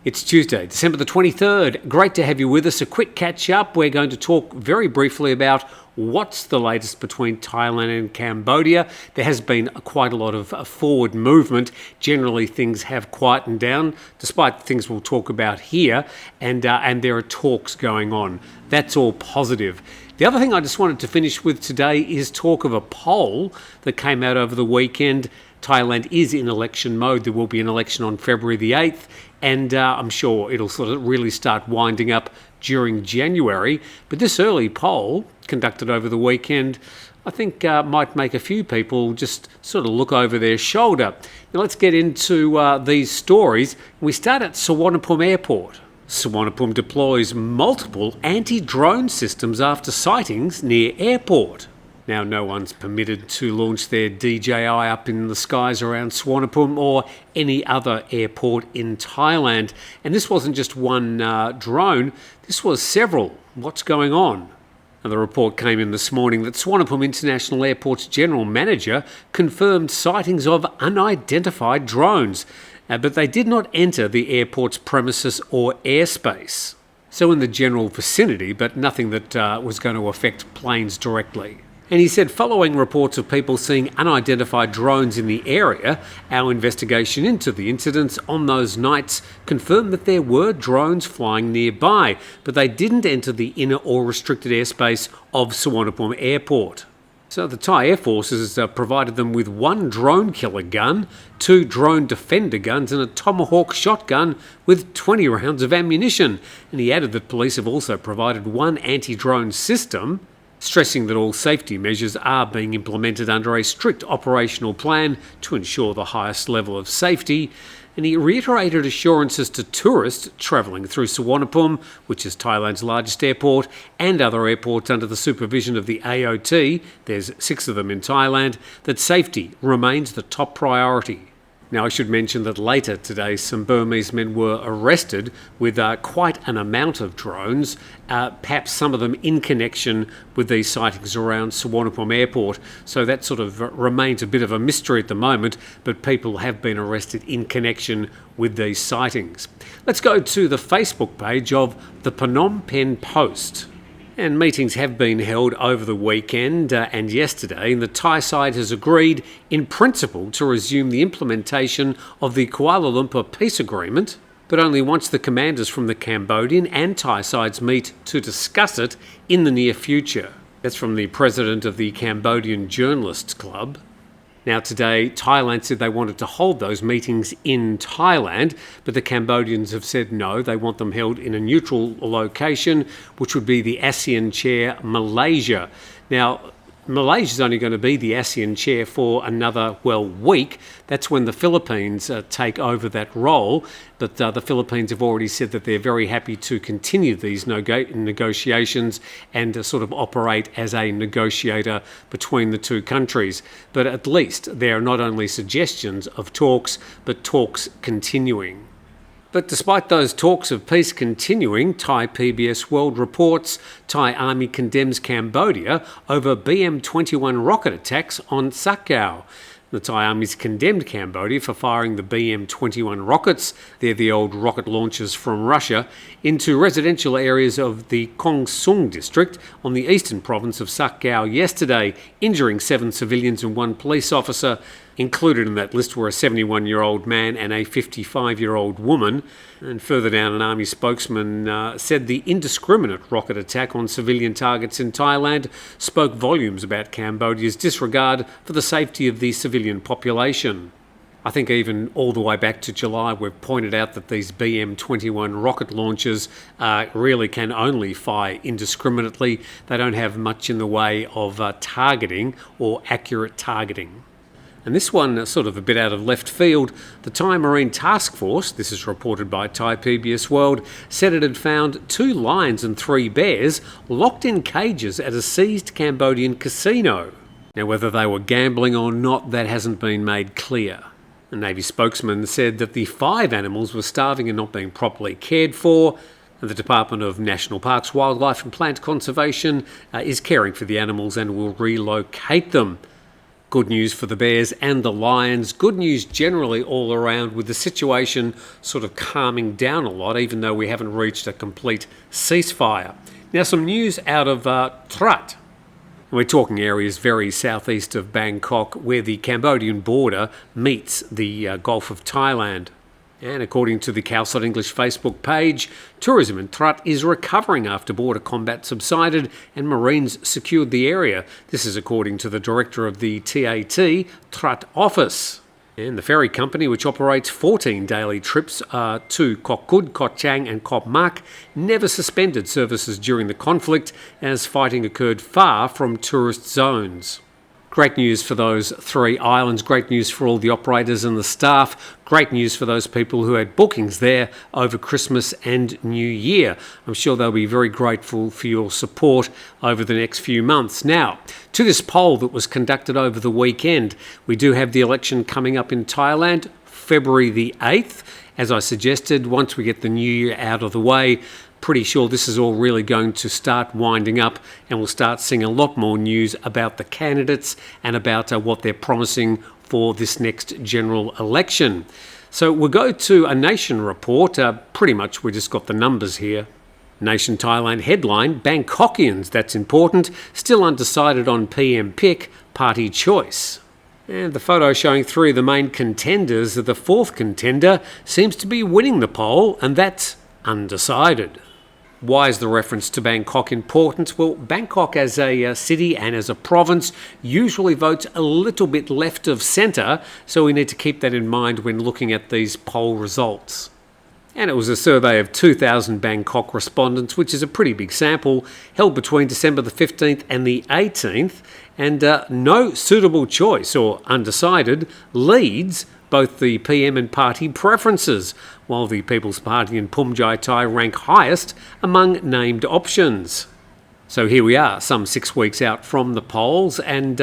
It's Tuesday, December the 23rd. Great to have you with us. A quick catch up. We're going to talk very briefly about what's the latest between Thailand and Cambodia. There has been quite a lot of forward movement. Generally, things have quietened down, despite the things we'll talk about here, and there are talks going on. That's all positive. The other thing I just wanted to finish with today is talk of a poll that came out over the weekend. Thailand is in election mode. There will be an election on February the 8th, and I'm sure it'll sort of really start winding up during January. But this early poll, conducted over the weekend, I think might make a few people just sort of look over their shoulder. Now let's get into these stories. We start at Suvarnabhumi Airport. Suvarnabhumi deploys multiple anti-drone systems after sightings near airport. Now, no one's permitted to launch their DJI up in the skies around Suvarnabhumi or any other airport in Thailand. And this wasn't just one drone, this was several. What's going on? And the report came in this morning that Suvarnabhumi International Airport's general manager confirmed sightings of unidentified drones, but they did not enter the airport's premises or airspace. So in the general vicinity, but nothing that was going to affect planes directly. And he said, following reports of people seeing unidentified drones in the area, our investigation into the incidents on those nights confirmed that there were drones flying nearby, but they didn't enter the inner or restricted airspace of Suvarnabhumi Airport. So the Thai Air Forces provided them with one drone killer gun, 2 drone defender guns and a Tomahawk shotgun with 20 rounds of ammunition. And he added that police have also provided one anti-drone system, stressing that all safety measures are being implemented under a strict operational plan to ensure the highest level of safety. And he reiterated assurances to tourists travelling through Suvarnabhumi, which is Thailand's largest airport, and other airports under the supervision of the AOT, there's 6 of them in Thailand, that safety remains the top priority. Now, I should mention that later today, some Burmese men were arrested with quite an amount of drones, perhaps some of them in connection with these sightings around Suvarnabhumi Airport. So that sort of remains a bit of a mystery at the moment, but people have been arrested in connection with these sightings. Let's go to the Facebook page of the Phnom Penh Post. And meetings have been held over the weekend and yesterday, and the Thai side has agreed in principle to resume the implementation of the Kuala Lumpur peace agreement, but only once the commanders from the Cambodian and Thai sides meet to discuss it in the near future. That's from the president of the Cambodian Journalists Club. Now today, Thailand said they wanted to hold those meetings in Thailand, but the Cambodians have said no, they want them held in a neutral location, which would be the ASEAN chair, Malaysia. Now, Malaysia's only going to be the ASEAN chair for another, week. That's when the Philippines take over that role. But the Philippines have already said that they're very happy to continue these negotiations and sort of operate as a negotiator between the two countries. But at least there are not only suggestions of talks, but talks continuing. But despite those talks of peace continuing, Thai PBS World reports Thai army condemns Cambodia over BM-21 rocket attacks on Sakao. The Thai army's condemned Cambodia for firing the BM-21 rockets, they're the old rocket launchers from Russia, into residential areas of the Khong Sung district on the eastern province of Sakao yesterday, injuring 7 civilians and 1 police officer. Included in that list were a 71-year-old man and a 55-year-old woman. And further down, an army spokesman said the indiscriminate rocket attack on civilian targets in Thailand spoke volumes about Cambodia's disregard for the safety of the civilian population. I think even all the way back to July, we've pointed out that these BM-21 rocket launchers really can only fire indiscriminately. They don't have much in the way of targeting or accurate targeting. And this one, sort of a bit out of left field, the Thai Marine Task Force, this is reported by Thai PBS World, said it had found 2 lions and 3 bears locked in cages at a seized Cambodian casino. Now, whether they were gambling or not, that hasn't been made clear. A Navy spokesman said that the 5 animals were starving and not being properly cared for, and the Department of National Parks, Wildlife and Plant Conservation is caring for the animals and will relocate them. Good news for the Bears and the Lions. Good news generally all around, with the situation sort of calming down a lot, even though we haven't reached a complete ceasefire. Now, some news out of Trat. We're talking areas very southeast of Bangkok, where the Cambodian border meets the Gulf of Thailand. And according to the Khalsat English Facebook page, tourism in Trat is recovering after border combat subsided and Marines secured the area. This is according to the director of the TAT Trat office. And the ferry company, which operates 14 daily trips to Koh Kud, Koh Chang and Koh Mak, never suspended services during the conflict as fighting occurred far from tourist zones. Great news for those three islands, great news for all the operators and the staff, great news for those people who had bookings there over Christmas and New Year. I'm sure they'll be very grateful for your support over the next few months. Now, to this poll that was conducted over the weekend, we do have the election coming up in Thailand, February the 8th. As I suggested, once we get the new year out of the way, pretty sure this is all really going to start winding up, and we'll start seeing a lot more news about the candidates and about what they're promising for this next general election. So we'll go to a Nation report. Pretty much we just got the numbers here. Nation Thailand headline, Bangkokians, that's important, still undecided on PM pick, party choice. And the photo showing three of the main contenders, the fourth contender seems to be winning the poll, and that's undecided. Why is the reference to Bangkok important? Well, Bangkok as a city and as a province usually votes a little bit left of centre, so we need to keep that in mind when looking at these poll results. And it was a survey of 2,000 Bangkok respondents, which is a pretty big sample, held between December the 15th and the 18th, and no suitable choice or undecided leads both the PM and party preferences, while the People's Party and Phumjai Thai rank highest among named options. So here we are, some 6 weeks out from the polls, and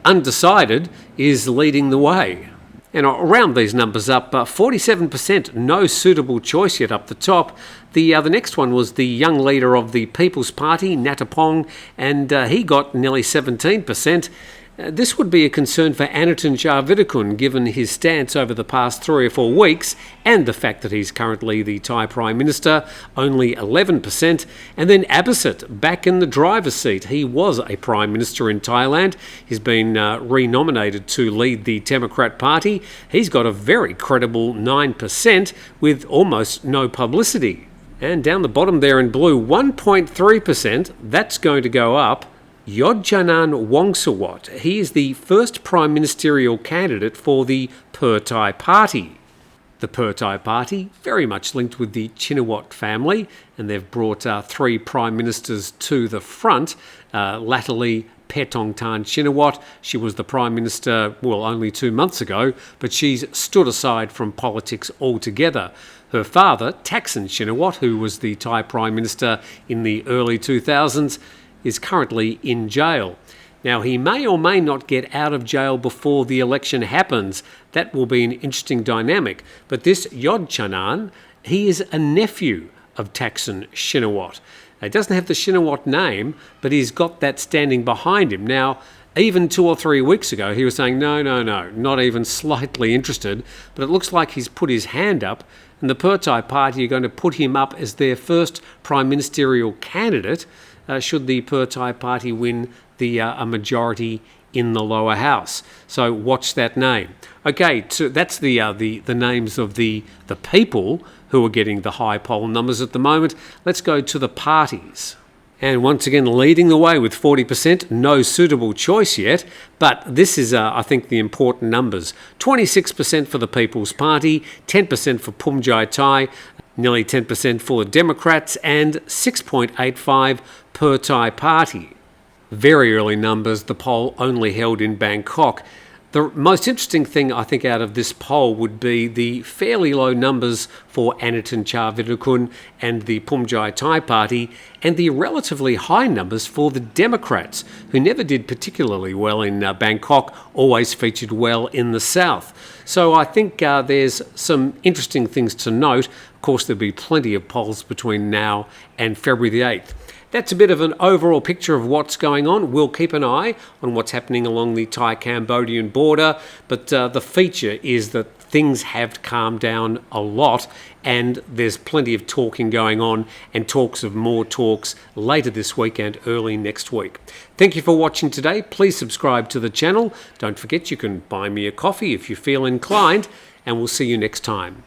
undecided is leading the way. And around these numbers up, 47% no suitable choice yet up the top. The next one was the young leader of the People's Party, Natapong, and he got nearly 17%. This would be a concern for Anutin Charnvirakul, given his stance over the past 3 or 4 weeks and the fact that he's currently the Thai Prime Minister, only 11%. And then Abhisit, back in the driver's seat. He was a Prime Minister in Thailand. He's been renominated to lead the Democrat Party. He's got a very credible 9% with almost no publicity. And down the bottom there in blue, 1.3%, that's going to go up. Yodchanan Wongsawat. He is the first prime ministerial candidate for the Pheu Thai Party. The Pheu Thai Party, very much linked with the Chinawat family, and they've brought 3 prime ministers to the front. Latterly, Petongtan Chinawat. She was the prime minister, well, only 2 months ago, but she's stood aside from politics altogether. Her father, Thaksin Shinawat, who was the Thai prime minister in the early 2000s, is currently in jail. Now, he may or may not get out of jail before the election happens. That will be an interesting dynamic. But this Yodchanan, he is a nephew of Thaksin Shinawat. He doesn't have the Shinawat name, but he's got that standing behind him. Now, even 2 or 3 weeks ago, he was saying, no, not even slightly interested. But it looks like he's put his hand up, and the Pheu Thai Party are going to put him up as their first prime ministerial candidate should the Pheu Thai Party win a majority in the lower house. So watch that name. Okay, so that's the names of the people who are getting the high poll numbers at the moment. Let's go to the parties. And once again, leading the way with 40%, no suitable choice yet, but this is, I think, the important numbers. 26% for the People's Party, 10% for Phumjai Thai, nearly 10% for the Democrats, and 6.85% Pheu Thai Party. Very early numbers, the poll only held in Bangkok. The most interesting thing, I think, out of this poll would be the fairly low numbers for Anutin Charnvirakul and the Phumjai Thai Party, and the relatively high numbers for the Democrats, who never did particularly well in Bangkok, always featured well in the south. So I think there's some interesting things to note. Of course, there'll be plenty of polls between now and February the 8th. That's a bit of an overall picture of what's going on. We'll keep an eye on what's happening along the Thai-Cambodian border, but the feature is that things have calmed down a lot, and there's plenty of talking going on, and talks of more talks later this week and early next week. Thank you for watching today. Please subscribe to the channel. Don't forget you can buy me a coffee if you feel inclined, and we'll see you next time.